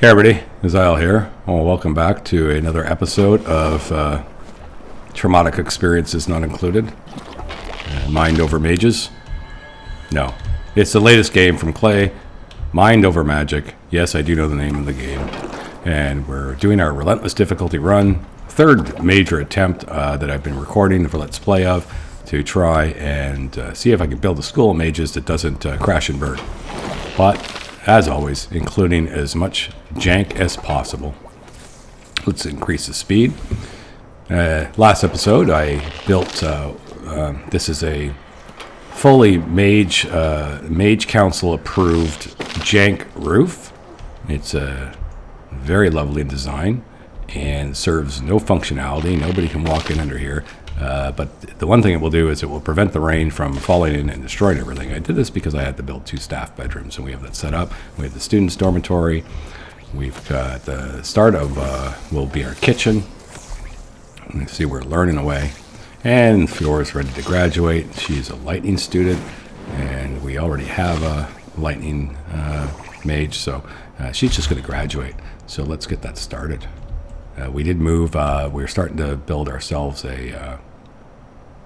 Hey everybody, Azile here. Well, welcome back to another episode of Traumatic Experiences Not Included. Mind Over Mages. No, it's the latest game from Klei, Mind Over Magic. Yes, I do know the name of the game. And we're doing our Relentless difficulty run. Third major attempt that I've been recording for Let's Play of to try and see if I can build a school of mages that doesn't crash and burn. But as always, including as much jank as possible. Let's increase the speed. Last episode, I built, this is a fully Mage Council approved jank roof. It's a very lovely design and serves no functionality. Nobody can walk in under here. But the one thing it will do is it will prevent the rain from falling in and destroying everything. I did this because I had to build 2 staff bedrooms, and we have that set up. We have the students' dormitory. We've got the start of will be our kitchen. You see, we're learning away. And Fiora's ready to graduate. She's a lightning student, and we already have a lightning mage, so she's just going to graduate. So let's get that started. We did move. We're starting to build ourselves a...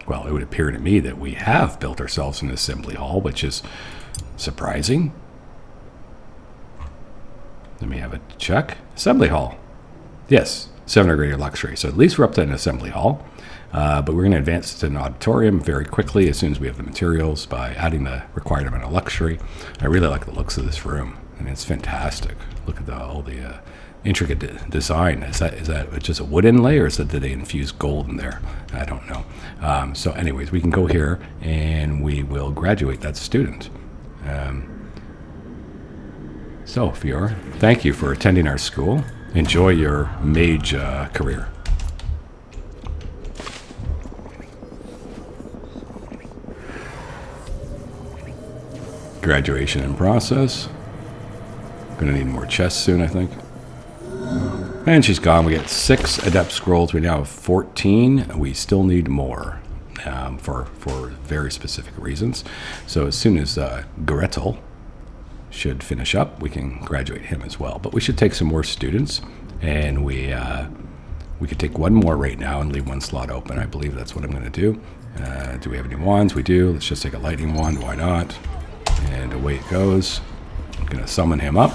well, it would appear to me that we have built ourselves an assembly hall, which is surprising. Let me have a check. Assembly hall. Yes, 7 or greater luxury. So at least we're up to an assembly hall. But we're going to advance to an auditorium very quickly as soon as we have the materials by adding the required amount of luxury. I really like the looks of this room, and it's fantastic. Look at all the intricate design. Is that just a wood inlay, or did they infuse gold in there? I don't know. So anyways, we can go here and we will graduate that student. So Fiora, thank you for attending our school. Enjoy your mage career. Graduation in process. Gonna need more chests soon, I think. And she's gone. We get 6 adept scrolls. We now have 14. We still need more for very specific reasons. So as soon as Gretel should finish up, we can graduate him as well. But we should take some more students, and we could take 1 more right now and leave 1 slot open. I believe that's what I'm going to do. Do we have any wands? We do. Let's just take a lightning wand. Why not? And away it goes. I'm going to summon him up.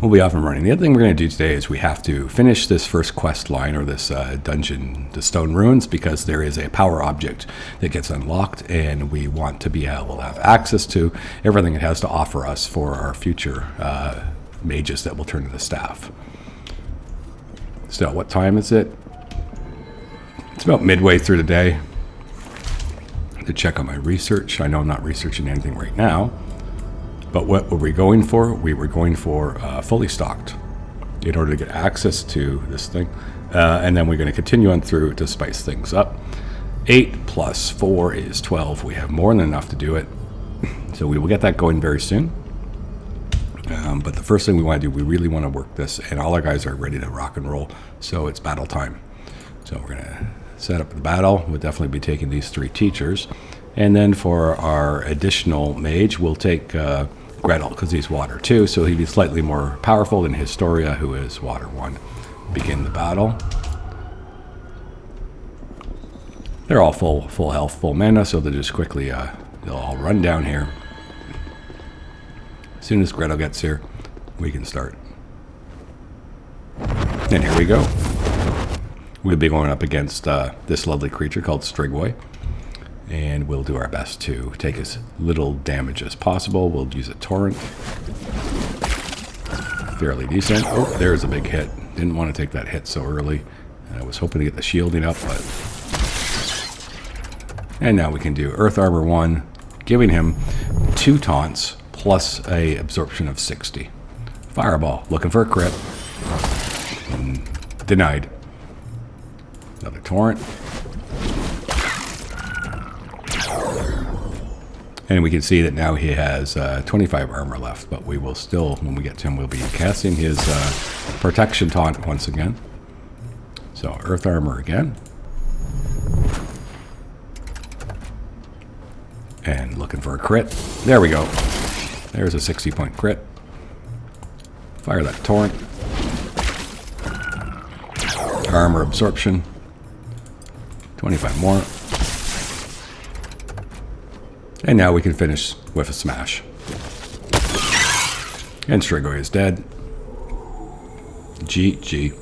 We'll be off and running. The other thing we're going to do today is we have to finish this first quest line, or this dungeon, the Stone Ruins, because there is a power object that gets unlocked, and we want to be able to have access to everything it has to offer us for our future mages that will turn into staff. So what time is it? It's about midway through the day. To check on my research. I know I'm not researching anything right now. But what were we going for? We were going for fully stocked in order to get access to this thing. And then we're going to continue on through to spice things up. 8 plus 4 is 12. We have more than enough to do it. So we will get that going very soon. But the first thing we want to do, we really want to work this. And all our guys are ready to rock and roll. So it's battle time. So we're going to set up the battle. We'll definitely be taking these 3 teachers. And then for our additional mage, we'll take... Gretel, because he's water 2, so he'd be slightly more powerful than Historia, who is water 1. Begin the battle. They're all full health, full mana, so they'll just quickly, they'll all run down here. As soon as Gretel gets here, we can start. And here we go. We'll be going up against this lovely creature called Strigoi. And we'll do our best to take as little damage as possible. We'll use a torrent. Fairly decent. Oh, there's a big hit. Didn't want to take that hit so early. I was hoping to get the shielding up, but... And now we can do Earth Armor 1, giving him 2 taunts, plus a absorption of 60. Fireball, looking for a crit. Denied. Another torrent. And we can see that now he has 25 armor left, but we will still, when we get to him, we'll be casting his protection taunt once again. So Earth Armor again. And looking for a crit. There we go. There's a 60-point crit. Fire that torrent. Armor absorption. 25 more. And now we can finish with a smash. And Strigoi is dead. GG.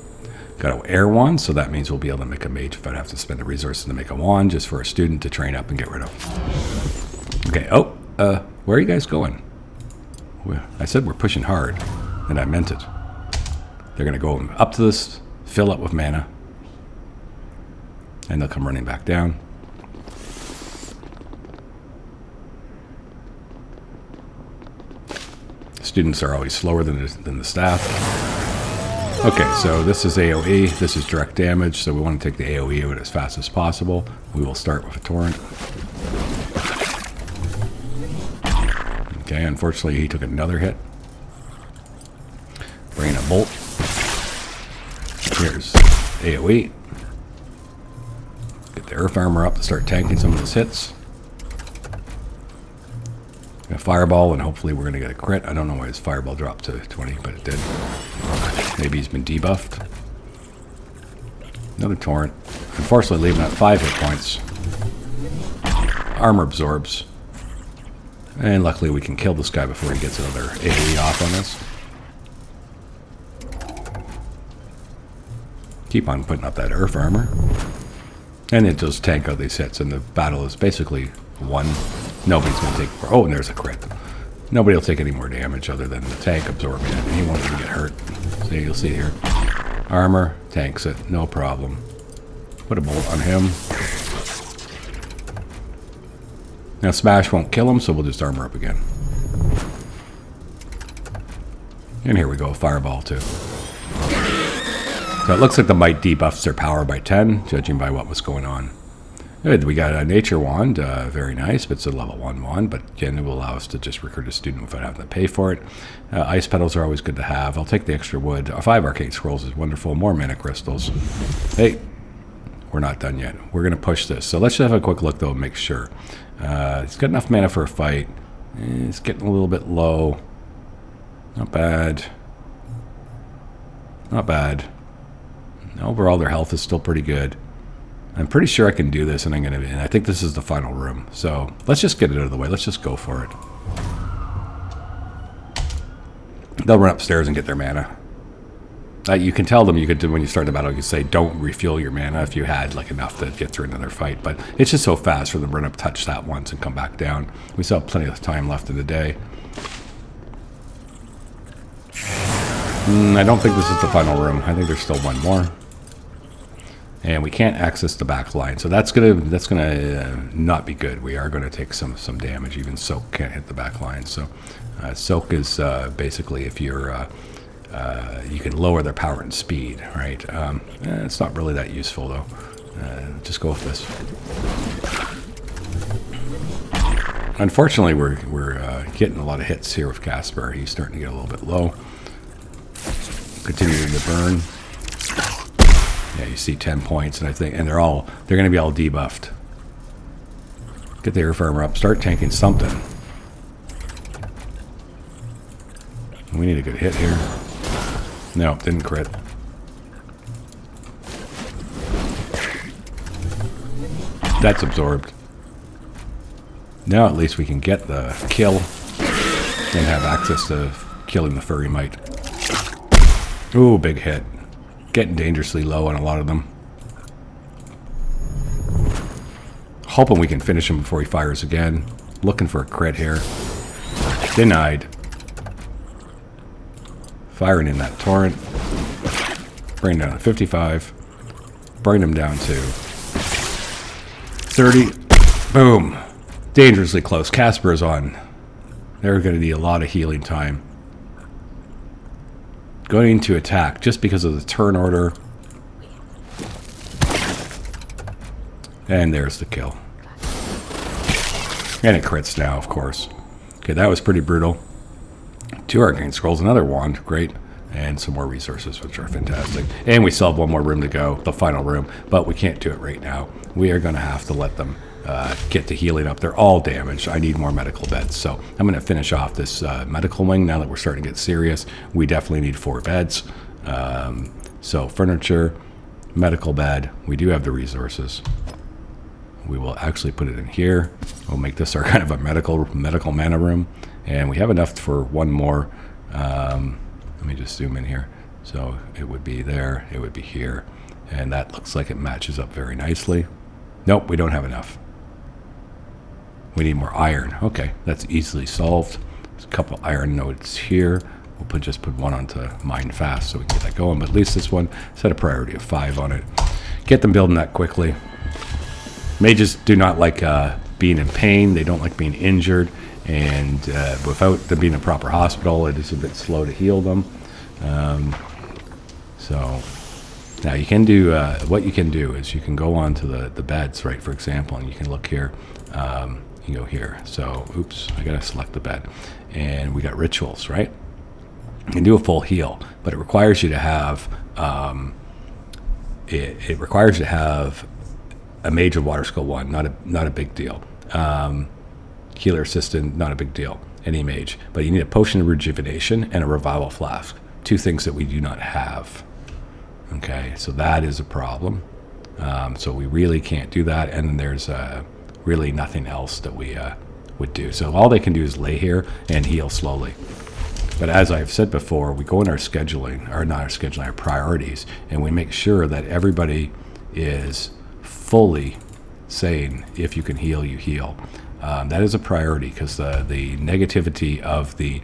Got an air wand, so that means we'll be able to make a mage if I have to spend the resources to make a wand just for a student to train up and get rid of. Okay, where are you guys going? I said we're pushing hard, and I meant it. They're going to go up to this, fill up with mana, and they'll come running back down. Students are always slower than the staff. Okay, so this is AoE, this is direct damage, so we want to take the AoE out as fast as possible. We will start with a torrent. Okay, unfortunately he took another hit. Bring in a bolt. Here's AoE. Get the Earth Armor up to start tanking some of his hits. A fireball, and hopefully we're going to get a crit. I don't know why his fireball dropped to 20, but it did. Maybe he's been debuffed. Another torrent. Unfortunately, leaving at 5 hit points. Armor absorbs. And luckily we can kill this guy before he gets another AoE off on us. Keep on putting up that Earth Armor. And it does tank out these hits, and the battle is basically won. Nobody's going to take... Oh, and there's a crit. Nobody will take any more damage other than the tank absorbing it, and he won't even get hurt. So you'll see here. Armor, tanks it, no problem. Put a bolt on him. Now Smash won't kill him, so we'll just armor up again. And here we go, Fireball too. So it looks like the Might debuffs their power by 10, judging by what was going on. Good, we got a Nature Wand, very nice, but it's a level 1 wand, but again, it will allow us to just recruit a student without having to pay for it. Ice Petals are always good to have. I'll take the extra wood. 5 Arcane Scrolls is wonderful. More Mana Crystals. Hey, we're not done yet. We're going to push this. So let's just have a quick look, though, and make sure. He's got enough mana for a fight. He's getting a little bit low. Not bad. Not bad. Overall, their health is still pretty good. I'm pretty sure I can do this, and I think this is the final room. So let's just get it out of the way. Let's just go for it. They'll run upstairs and get their mana. You can tell them, when you start the battle, you can say, don't refuel your mana if you had like enough to get through another fight. But it's just so fast for them to run up, touch that once, and come back down. We still have plenty of time left in the day. I don't think this is the final room. I think there's still one more. And we can't access the back line, so that's gonna not be good. We are going to take some damage. Even Soak can't hit the back line. So Soak is basically if you're you can lower their power and speed, right? It's not really that useful though. Just go with this. Unfortunately, we're getting a lot of hits here with Casper. He's starting to get a little bit low. Continuing to burn. Yeah, you see 10 points, and I think, and they're going to be all debuffed. Get the Earth Armor up. Start tanking something. We need a good hit here. No, didn't crit. That's absorbed. Now at least we can get the kill and have access to killing the Furry Might. Ooh, big hit. Getting dangerously low on a lot of them. Hoping we can finish him before he fires again. Looking for a crit here. Denied. Firing in that torrent. Bring him down to 55. Bring him down to 30. Boom. Dangerously close. Casper is on. They're going to need a lot of healing time. Going to attack just because of the turn order. And there's the kill. And it crits now, of course. Okay, that was pretty brutal. 2 Arcane Scrolls, another wand, great. And some more resources, which are fantastic. And we still have one more room to go, the final room. But we can't do it right now. We are going to have to let them get the healing up. They're all damaged. I need more medical beds. So I'm going to finish off this medical wing now that we're starting to get serious. We definitely need 4 beds. So furniture, medical bed, we do have the resources. We will actually put it in here. We'll make this our kind of a medical mana room. And we have enough for one more. Let me just zoom in here. So it would be there, it would be here. And that looks like it matches up very nicely. Nope, we don't have enough. We need more iron. Okay, that's easily solved. There's a couple iron nodes here. We'll just put one onto mine fast so we can get that going. But at least this one, set a priority of 5 on it. Get them building that quickly. Mages do not like being in pain. They don't like being injured. And without them being in a proper hospital, it is a bit slow to heal them. So now you can do, what you can do is you can go on to the beds, right, for example, and you can look here. You can go here. So, oops, I got to select the bed. And we got rituals, right? You can do a full heal, but it requires you to have, it requires you to have a mage of water skill 1, not a big deal. Healer assistant, not a big deal. Any mage. But you need a potion of rejuvenation and a revival flask. 2 things that we do not have. Okay, so that is a problem. So we really can't do that, and there's really nothing else that we would do. So all they can do is lay here and heal slowly. But as I've said before, we go in our scheduling, or not our scheduling, our priorities, and we make sure that everybody is fully saying, if you can heal, you heal. That is a priority, because the negativity of the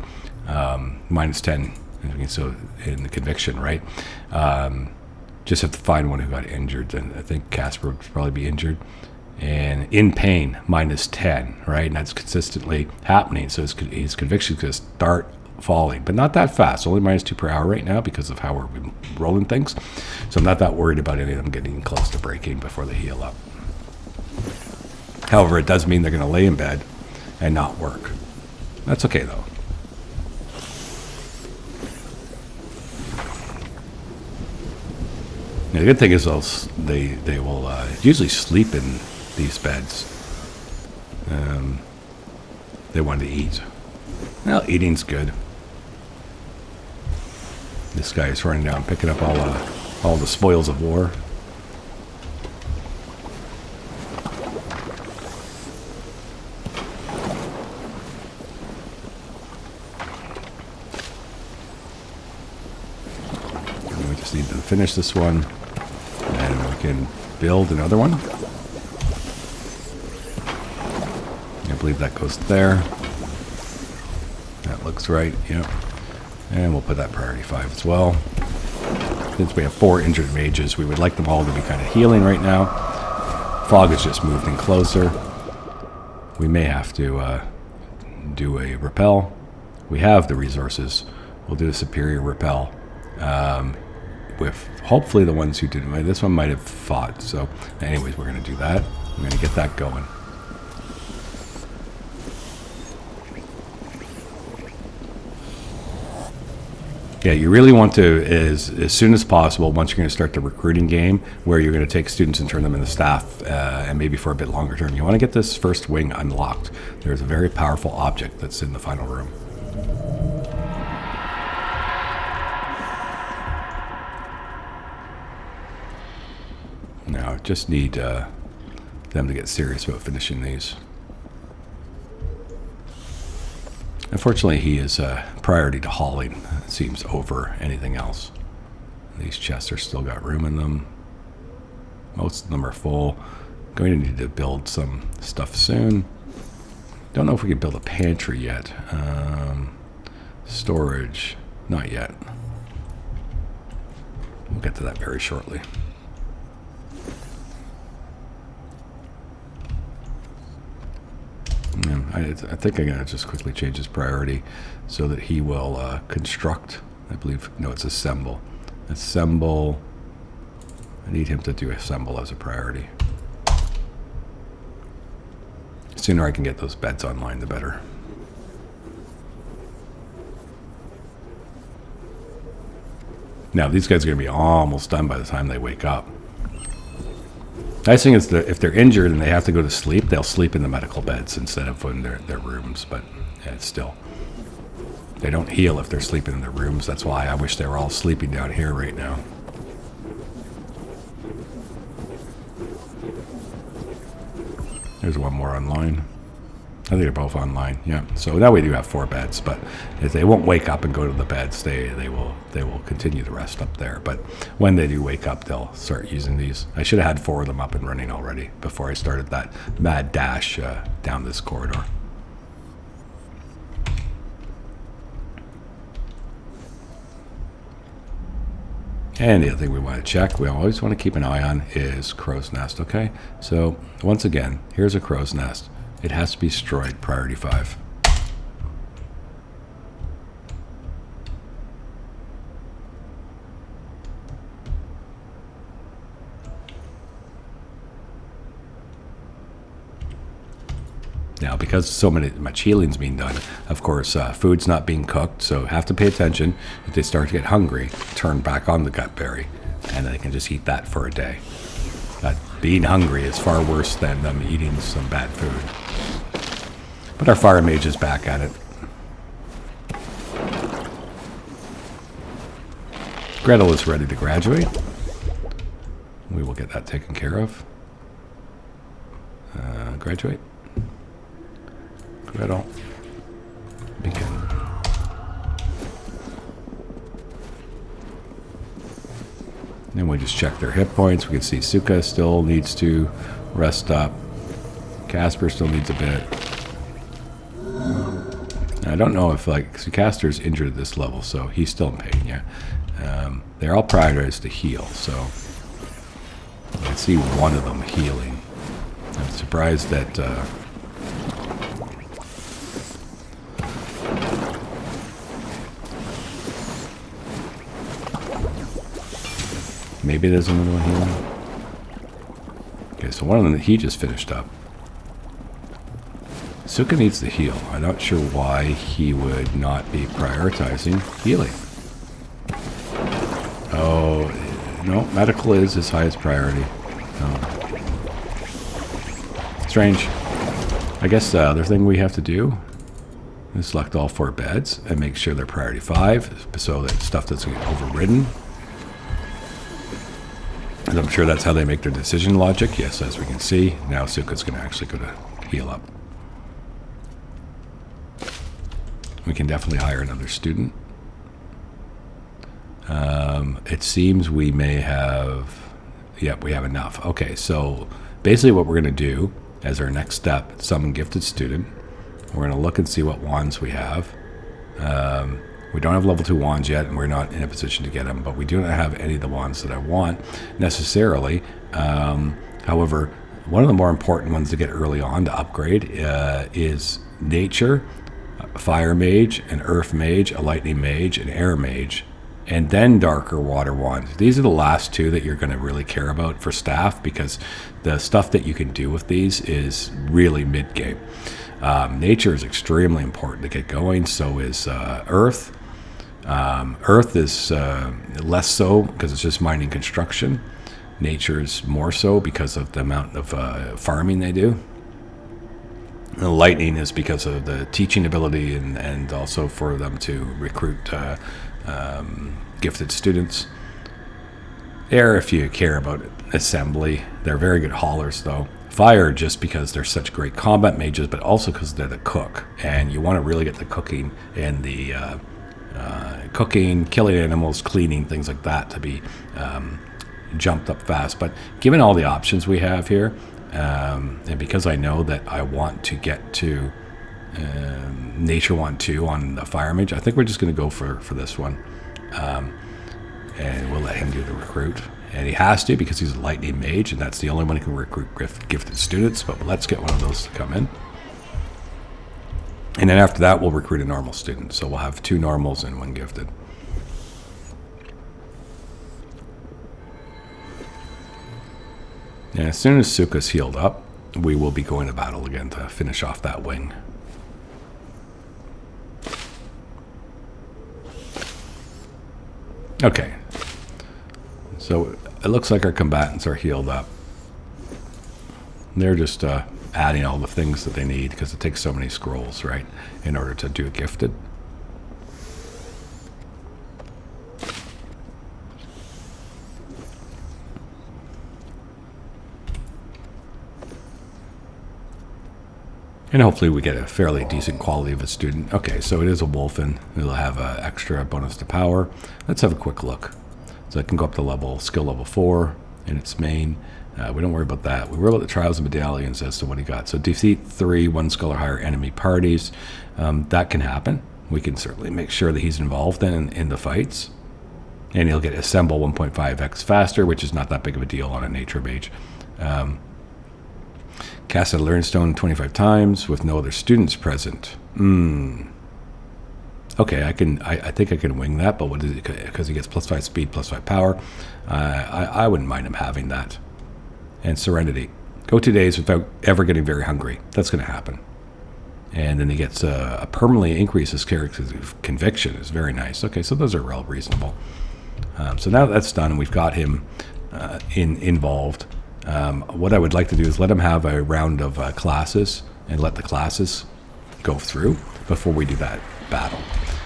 -10, so in the conviction, right? Just have to find one who got injured, and I think Casper would probably be injured. And in pain, -10, right? And that's consistently happening. So his conviction's going to start falling, but not that fast. Only -2 per hour right now because of how we're rolling things. So I'm not that worried about any of them getting close to breaking before they heal up. However, it does mean they're going to lay in bed and not work. That's okay, though. Now, the good thing is they will usually sleep in these beds. They want to eat. Well, eating's good. This guy is running down, picking up all the spoils of war. And we just need to finish this one, and we can build another one. I believe that goes there. That looks right, yep. And we'll put that priority 5 as well. Since we have 4 injured mages, we would like them all to be kind of healing right now. Fog has just moved in closer. We may have to do a repel. We have the resources. We'll do a superior repel. With hopefully the ones who didn't. This one might have fought. So anyways, we're going to do that. We're going to get that going. Yeah, you really want to, as soon as possible, once you're going to start the recruiting game, where you're going to take students and turn them into staff, and maybe for a bit longer term, you want to get this first wing unlocked. There's a very powerful object that's in the final room. Now, I just need them to get serious about finishing these. Unfortunately, he is priority to hauling, it seems, over anything else. These chests are still got room in them. Most of them are full. Going to need to build some stuff soon. Don't know if we can build a pantry yet. Storage, not yet. We'll get to that very shortly. I think I'm going to just quickly change his priority so that he will construct, I believe, no, it's assemble. Assemble. I need him to do assemble as a priority. The sooner I can get those beds online, the better. Now, these guys are going to be almost done by the time they wake up. Nice thing is that if they're injured and they have to go to sleep, they'll sleep in the medical beds instead of in their rooms. But yeah, it's still, they don't heal if they're sleeping in their rooms. That's why I wish they were all sleeping down here right now. There's one more online. I think they're both online. Yeah. So now we do have 4 beds, but if they won't wake up and go to the beds, they will continue the rest up there. But when they do wake up, they'll start using these. I should have had 4 of them up and running already before I started that mad dash down this corridor. And the other thing we want to check, we always want to keep an eye on, is crow's nest. Okay. So once again, here's a crow's nest. It has to be destroyed, priority 5. Now, because so much healing's being done, of course, food's not being cooked, so have to pay attention. If they start to get hungry, turn back on the gut berry, and they can just eat that for a day. Being hungry is far worse than them eating some bad food. But our fire mage is back at it. Gretel is ready to graduate. We will get that taken care of. Graduate. Gretel. Begin. Then we just check their hit points. We can see Suka still needs to rest up. Casper still needs a bit. I don't know if, Castor's injured at this level, so he's still in pain, yeah. They're all prioritized to heal, so I can see one of them healing. I'm surprised that maybe there's another one healing. Okay, so one of them, he just finished up. Suka needs to heal. I'm not sure why he would not be prioritizing healing. Oh, no, medical is his highest priority. No. Strange. I guess the other thing we have to do is select all 4 beds and make sure they're priority 5, so that stuff doesn't get overridden. And I'm sure that's how they make their decision logic. Yes, as we can see, now Suka's going to actually go to heal up. We can definitely hire another student. It seems we may have... Yep, we have enough. Okay, so basically what we're going to do as our next step, summon gifted student. We're going to look and see what wands we have. We don't have level 2 wands yet, and we're not in a position to get them, but we do not have any of the wands that I want necessarily. However, one of the more important ones to get early on to upgrade is nature, fire mage, an earth mage, a lightning mage, an air mage, and then darker water wand. These are the last 2 that you're going to really care about for staff, because the stuff that you can do with these is really mid-game. Nature is extremely important to get going, so is earth. Earth is less so because it's just mining construction. Nature is more so because of the amount of farming they do. The lightning is because of the teaching ability and also for them to recruit gifted students. Air, if you care about assembly. They're very good haulers, though. Fire, just because they're such great combat mages, but also because they're the cook. And you want to really get the cooking and the cooking, killing animals, cleaning, things like that to be jumped up fast. But given all the options we have here, and because I know that I want to get to Nature 1-2 on the Fire Mage, I think we're just going to go for this one. And we'll let him do the recruit. And he has to because he's a Lightning Mage, and that's the only one who can recruit gifted students. But let's get one of those to come in. And then after that, we'll recruit a normal student. So we'll have 2 normals and 1 gifted. And as soon as Suka's healed up, we will be going to battle again to finish off that wing. Okay. So it looks like our combatants are healed up. They're just adding all the things that they need because it takes so many scrolls, right, in order to do gifted. And hopefully we get a fairly decent quality of a student. Okay, so it is a Wolfen. It'll have an extra bonus to power. Let's have a quick look. So it can go up to skill level 4 in its main. We don't worry about that. We worry about the trials and medallions as to what he got. So defeat 3 1 skull or higher enemy parties. That can happen. We can certainly make sure that he's involved in the fights. And he'll get assemble 1.5x faster, which is not that big of a deal on a nature mage. Cast a learn stone 25 times with no other students present. Okay, I think I can wing that, but what is it? Because he gets +5 speed, +5 power. I wouldn't mind him having that. And serenity. Go 2 days without ever getting very hungry. That's going to happen. And then he gets a permanently increases character's conviction. Is very nice. Okay, so those are real reasonable. So now that's done, and we've got him involved. What I would like to do is let him have a round of classes and let the classes go through before we do that battle.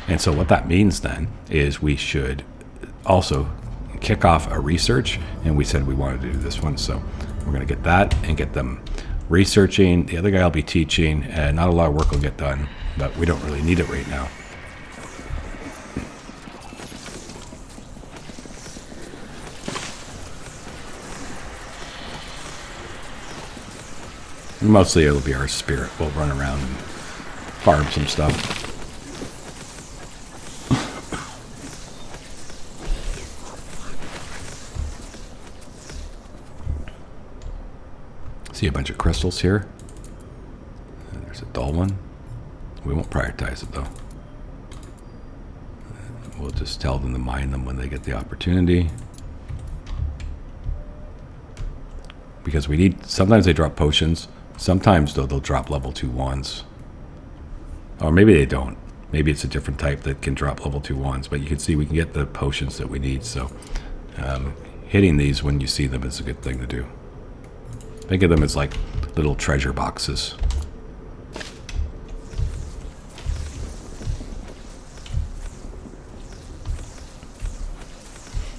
And so what that means then is we should also kick off a research, and we said we wanted to do this one, so we're going to get that and get them researching. The other guy will be teaching, and not a lot of work will get done, but we don't really need it right now. Mostly it'll be our spirit. We'll run around and farm some stuff. See a bunch of crystals here. And there's a dull one. We won't prioritize it though. We'll just tell them to mine them when they get the opportunity. Because we need, sometimes they drop potions. Sometimes, though, they'll drop level 2 wands. Or maybe they don't. Maybe it's a different type that can drop level 2 wands. But you can see we can get the potions that we need. So hitting these when you see them is a good thing to do. Think of them as like little treasure boxes.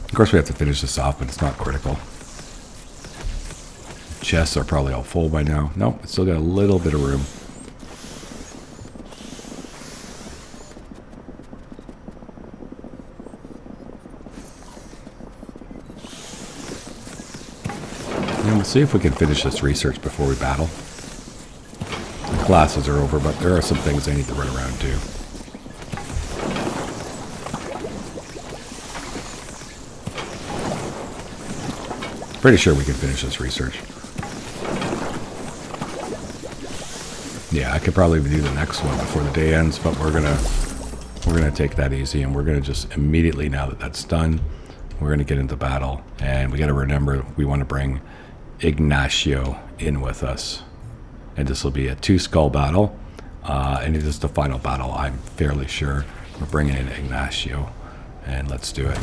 Of course, we have to finish this off, but it's not critical. Chests are probably all full by now. Nope, it's still got a little bit of room. And we'll see if we can finish this research before we battle. The classes are over, but there are some things I need to run around too. Pretty sure we can finish this research. Yeah, I could probably do the next one before the day ends, but we're gonna take that easy, and we're gonna just immediately, now that that's done, we're gonna get into battle. And we got to remember we want to bring Ignacio in with us, and this will be a 2 skull battle, and it is the final battle. I'm fairly sure we're bringing in Ignacio, and let's do it.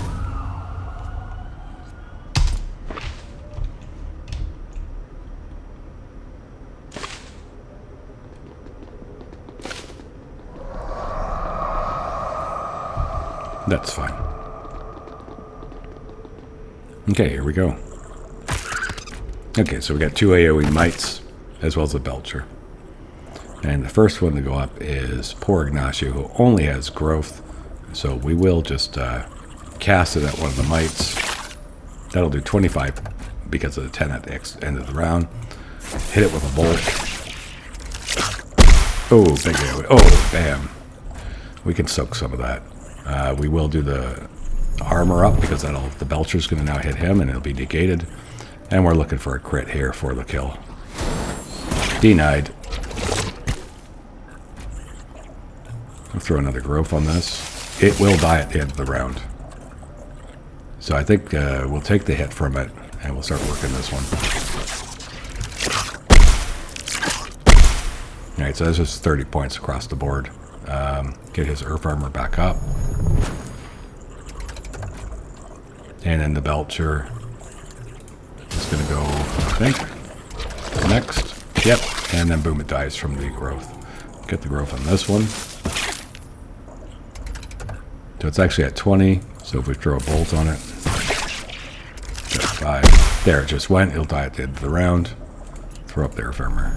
That's fine. Okay, here we go. Okay, so we got 2 AoE mites as well as a belcher. And the first one to go up is poor Ignacio, who only has growth. So we will just cast it at one of the mites. That'll do 25 because of the 10 at the end of the round. Hit it with a bolt. Oh, big AoE. Oh, bam. We can soak some of that. We will do the armor up because the belcher's going to now hit him and it'll be negated. And we're looking for a crit here for the kill. Denied. I'll throw another growth on this. It will die at the end of the round. So I think we'll take the hit from it and we'll start working this one. Alright, so that's just 30 points across the board. Get his earth armor back up. And then the belcher is going to go, I think. Next. Yep. And then boom, it dies from the growth. Get the growth on this one. So it's actually at 20. So if we throw a bolt on it, just 5. There, it just went. It'll die at the end of the round. Throw up there, firmer.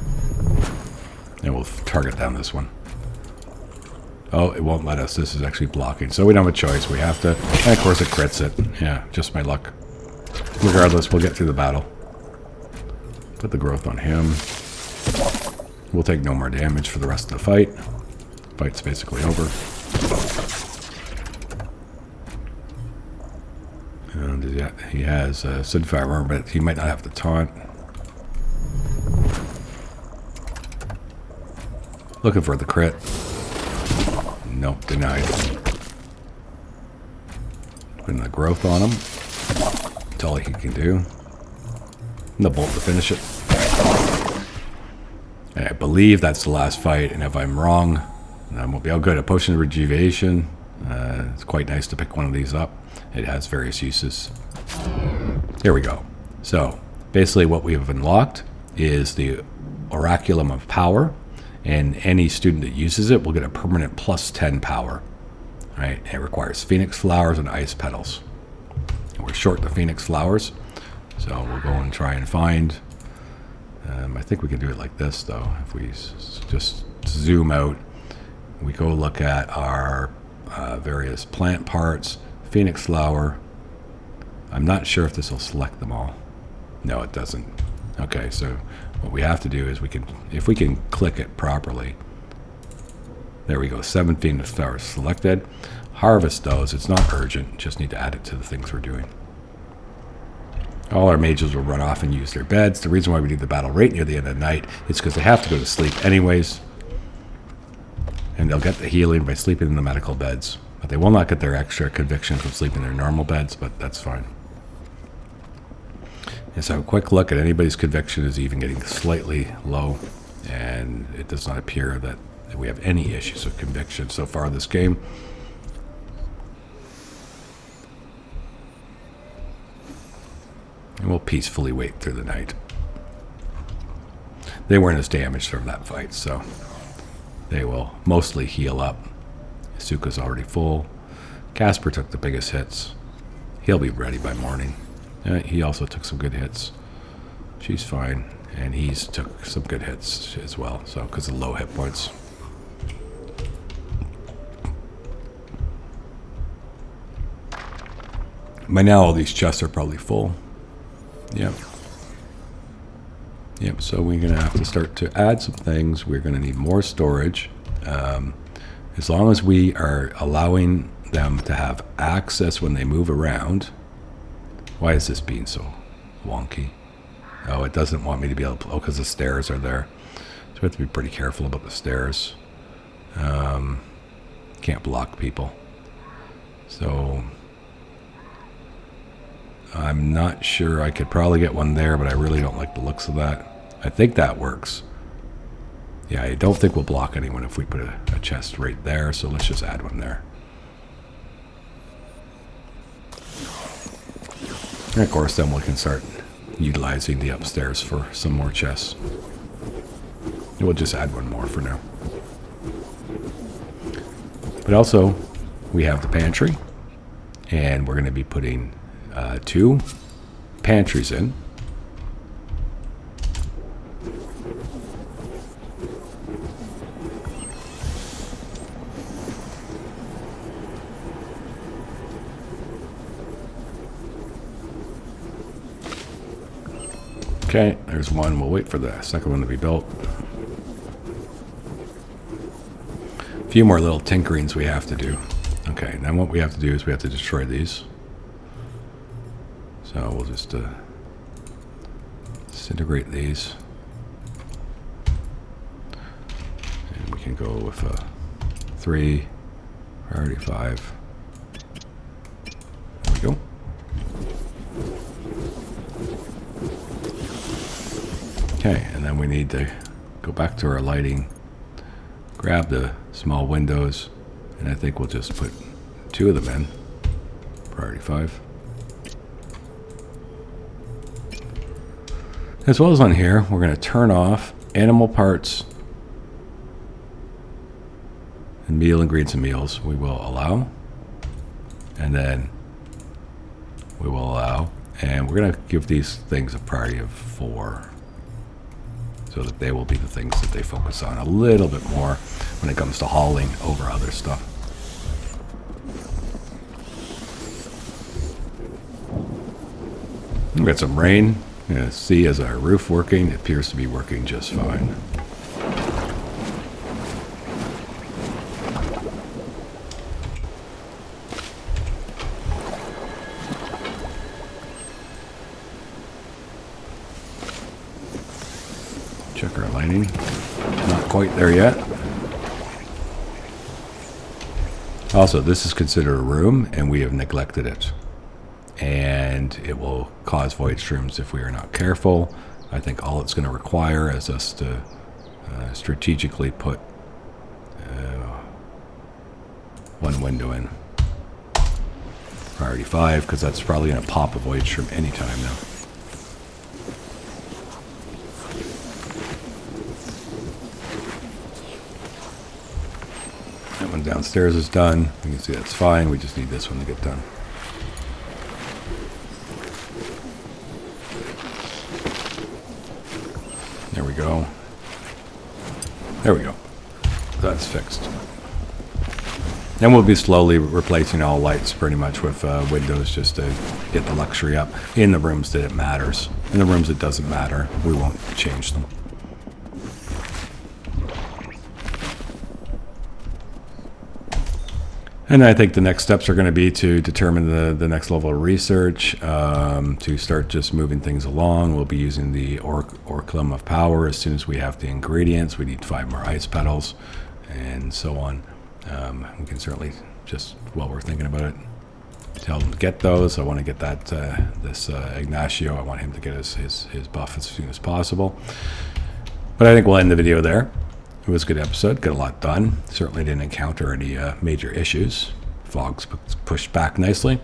And we'll target down this one. Oh, it won't let us. This is actually blocking. So we don't have a choice. We have to. And of course it crits it. Yeah, just my luck. Regardless, we'll get through the battle. Put the growth on him. We'll take no more damage for the rest of the fight. Fight's basically over. And he has Sidfire armor, but he might not have the taunt. Looking for the crit. Nope, denied. Putting the growth on him. That's all he can do. And the bolt to finish it. And I believe that's the last fight, and if I'm wrong, I won't be. Oh, good. A potion of rejuvenation. It's quite nice to pick one of these up. It has various uses. Here we go. So, basically what we have unlocked is the Oraculum of Power, and any student that uses it will get a permanent plus 10 power. Right? And it requires Phoenix Flowers and Ice Petals. And we're short the Phoenix Flowers, so we'll go and try and find... I think we can do it like this, though. If we just zoom out, we go look at our various plant parts, Phoenix Flower. I'm not sure if this will select them all. No, it doesn't. Okay, so what we have to do is if we can click it properly. There we go, 7 Phoenix Flowers selected. Harvest those. It's not urgent. Just need to add it to the things we're doing. All our mages will run off and use their beds. The reason why we do the battle right near the end of the night is because they have to go to sleep anyways. And they'll get the healing by sleeping in the medical beds. But they will not get their extra conviction from sleeping in their normal beds, but that's fine. And so a quick look at anybody's conviction is even getting slightly low. And it does not appear that we have any issues with conviction so far this game. And we'll peacefully wait through the night. They weren't as damaged from that fight, so they will mostly heal up. Asuka's already full. Casper took the biggest hits. He'll be ready by morning. He also took some good hits. She's fine. And he's took some good hits as well, so because of low hit points. By now all these chests are probably full. Yep, so we're going to have to start to add some things. We're going to need more storage. As long as we are allowing them to have access when they move around. Why is this being so wonky? Oh, it doesn't want me to be able to... Oh, because the stairs are there. So we have to be pretty careful about the stairs. Can't block people. So... I'm not sure. I could probably get one there, but I really don't like the looks of that. I think that works. Yeah, I don't think we'll block anyone if we put a chest right there, so let's just add one there. And of course, then we can start utilizing the upstairs for some more chests. We'll just add one more for now. But also, we have the pantry, and we're going to be putting 2 pantries in. Okay, there's one. We'll wait for the second one to be built. A few more little tinkerings we have to do. Okay, now what we have to do is we have to destroy these. So we'll just disintegrate these. And we can go with 3, priority 5. There we go. Okay, and then we need to go back to our lighting, grab the small windows, and I think we'll just put 2 of them in, priority 5. As well as on here, we're going to turn off animal parts and meal and greens and meals. We will allow, and then we will allow, and we're going to give these things a priority of 4 so that they will be the things that they focus on a little bit more when it comes to hauling over other stuff. We've got some rain. You're going to see as our roof working. It appears to be working just fine. Check our lighting. Not quite there yet. Also, this is considered a room, and we have neglected it. And it will cause void streams if we are not careful. I think all it's going to require is us to strategically put one window in. Priority 5, because that's probably going to pop a void stream anytime now. That one downstairs is done. You can see that's fine. We just need this one to get done. There we go. There we go. That's fixed. And we'll be slowly replacing all lights pretty much with windows just to get the luxury up. In the rooms that it matters. In the rooms it doesn't matter, we won't change them. And I think the next steps are going to be to determine the next level of research, to start just moving things along. We'll be using the Orculum of Power as soon as we have the ingredients. We need 5 more ice petals and so on. We can certainly, just while we're thinking about it, tell them to get those. I want to get that this Ignacio, I want him to get his buff as soon as possible. But I think we'll end the video there. It was a good episode, got a lot done. Certainly didn't encounter any major issues. Fog's pushed back nicely.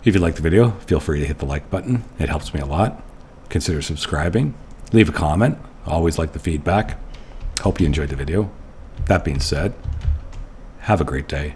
If you liked the video, feel free to hit the like button. It helps me a lot. Consider subscribing. Leave a comment. Always like the feedback. Hope you enjoyed the video. That being said, have a great day.